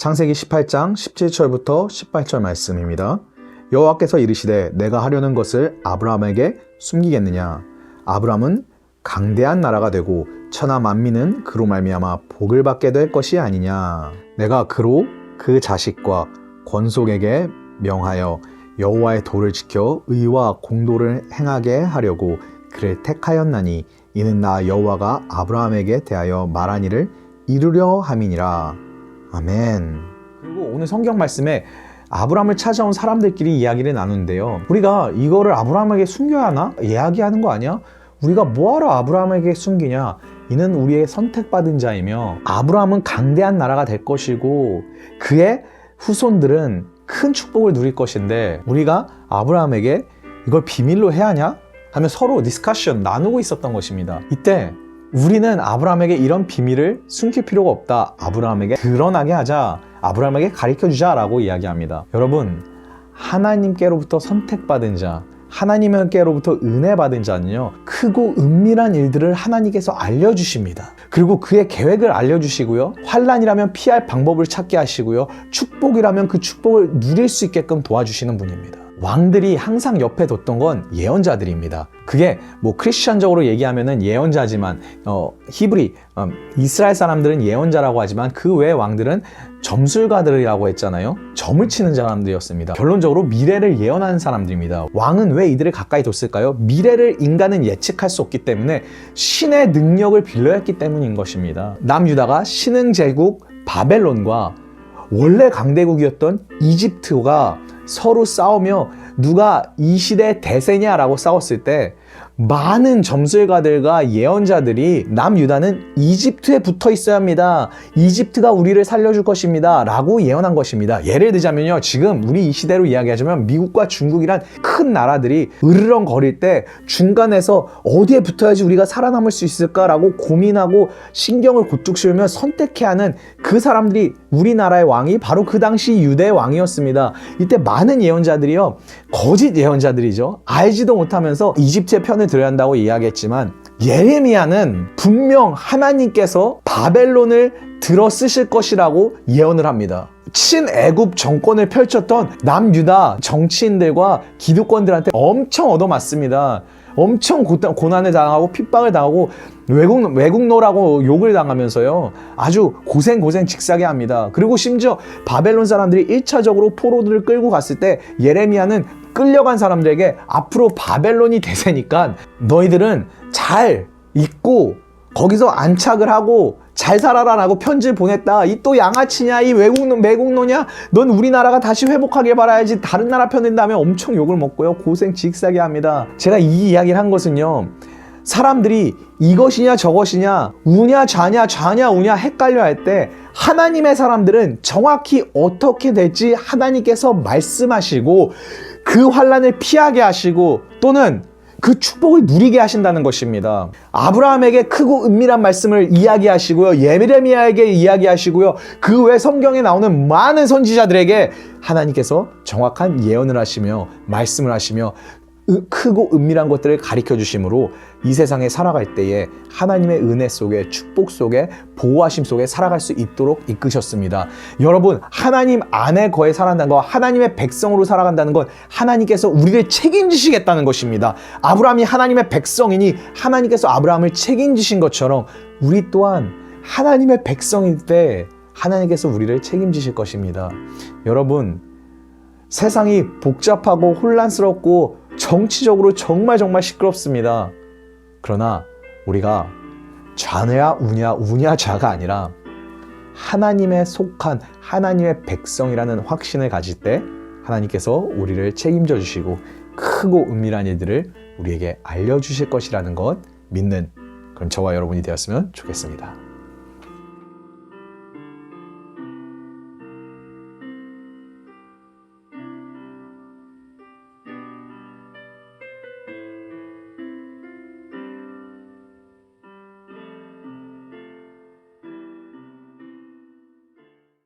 창세기 18장 17절부터 18절 말씀입니다. 여호와께서 이르시되 내가 하려는 것을 아브라함에게 숨기겠느냐. 아브라함은 강대한 나라가 되고 천하 만민은 그로 말미암아 복을 받게 될 것이 아니냐. 내가 그로 그 자식과 권속에게 명하여 여호와의 도를 지켜 의와 공도를 행하게 하려고 그를 택하였나니 이는 나 여호와가 아브라함에게 대하여 말한 일을 이루려 함이니라. 아멘. 그리고 오늘 성경 말씀에 아브라함을 찾아온 사람들끼리 이야기를 나누는데요. 우리가 이거를 아브라함에게 숨겨야 하나? 이야기하는 거 아니야? 우리가 뭐하러 아브라함에게 숨기냐? 이는 우리의 선택받은 자이며 아브라함은 강대한 나라가 될 것이고 그의 후손들은 큰 축복을 누릴 것인데 우리가 아브라함에게 이걸 비밀로 해야 하냐? 하며 서로 디스커션 나누고 있었던 것입니다. 이때 우리는 아브라함에게 이런 비밀을 숨길 필요가 없다. 아브라함에게 드러나게 하자. 아브라함에게 가르쳐주자 라고 이야기합니다. 여러분, 하나님께로부터 선택받은 자, 하나님께로부터 은혜 받은 자는요, 크고 은밀한 일들을 하나님께서 알려주십니다. 그리고 그의 계획을 알려주시고요, 환난이라면 피할 방법을 찾게 하시고요, 축복이라면 그 축복을 누릴 수 있게끔 도와주시는 분입니다. 왕들이 항상 옆에 뒀던 건 예언자들입니다. 그게 뭐 크리스천적으로 얘기하면은 예언자지만 히브리 이스라엘 사람들은 예언자라고 하지만 그 외의 왕들은 점술가들이라고 했잖아요. 점을 치는 사람들이었습니다. 결론적으로 미래를 예언하는 사람들입니다. 왕은 왜 이들을 가까이 뒀을까요? 미래를 인간은 예측할 수 없기 때문에 신의 능력을 빌려야 했기 때문인 것입니다. 남유다가 신흥제국 바벨론과 원래 강대국이었던 이집트가 서로 싸우며 누가 이 시대의 대세냐라고 싸웠을 때 많은 점술가들과 예언자들이 남유다는 이집트에 붙어 있어야 합니다. 이집트가 우리를 살려줄 것입니다. 라고 예언한 것입니다. 예를 들자면요. 지금 우리 이 시대로 이야기하자면 미국과 중국이란 큰 나라들이 으르렁거릴 때 중간에서 어디에 붙어야지 우리가 살아남을 수 있을까라고 고민하고 신경을 곤둑 씌우며 선택해야 하는 그 사람들이 우리나라의 왕이 바로 그 당시 유대의 왕이었습니다. 이때 많은 예언자들이요. 거짓 예언자들이죠. 알지도 못하면서 이집트의 편을 들어야 한다고 이야기했지만 예레미야는 분명 하나님께서 바벨론을 들어 쓰실 것이라고 예언을 합니다. 친애굽 정권을 펼쳤던 남유다 정치인들과 기득권들한테 엄청 얻어맞습니다. 엄청 고난을 당하고 핍박을 당하고 외국노라고 욕을 당하면서요. 아주 고생 직사게 합니다. 그리고 심지어 바벨론 사람들이 1차적으로 포로들을 끌고 갔을 때 예레미야는 끌려간 사람들에게 앞으로 바벨론이 대세니까 너희들은 잘 있고 거기서 안착을 하고 잘 살아라 라고 편지를 보냈다. 이 또 양아치냐? 이 외국노냐? 넌 우리나라가 다시 회복하길 바라야지 다른 나라 편인 다음에 엄청 욕을 먹고요. 고생 직사게 합니다. 제가 이 이야기를 한 것은요. 사람들이 이것이냐 저것이냐 우냐 좌냐 우냐 헷갈려 할 때 하나님의 사람들은 정확히 어떻게 될지 하나님께서 말씀하시고 그 환난을 피하게 하시고 또는 그 축복을 누리게 하신다는 것입니다. 아브라함에게 크고 은밀한 말씀을 이야기하시고요. 예레미야에게 이야기하시고요. 그 외 성경에 나오는 많은 선지자들에게 하나님께서 정확한 예언을 하시며 말씀을 하시며 크고 은밀한 것들을 가르쳐 주심으로 이 세상에 살아갈 때에 하나님의 은혜 속에 축복 속에 보호하심 속에 살아갈 수 있도록 이끄셨습니다. 여러분, 하나님 안에 거해 살아간다는 것, 하나님의 백성으로 살아간다는 것, 하나님께서 우리를 책임지시겠다는 것입니다. 아브라함이 하나님의 백성이니 하나님께서 아브라함을 책임지신 것처럼 우리 또한 하나님의 백성일 때 하나님께서 우리를 책임지실 것입니다. 여러분, 세상이 복잡하고 혼란스럽고 정치적으로 정말 시끄럽습니다. 그러나 우리가 좌냐 우냐 좌가 아니라 하나님에 속한 하나님의 백성이라는 확신을 가질 때 하나님께서 우리를 책임져 주시고 크고 은밀한 일들을 우리에게 알려주실 것이라는 것 믿는 그럼 저와 여러분이 되었으면 좋겠습니다.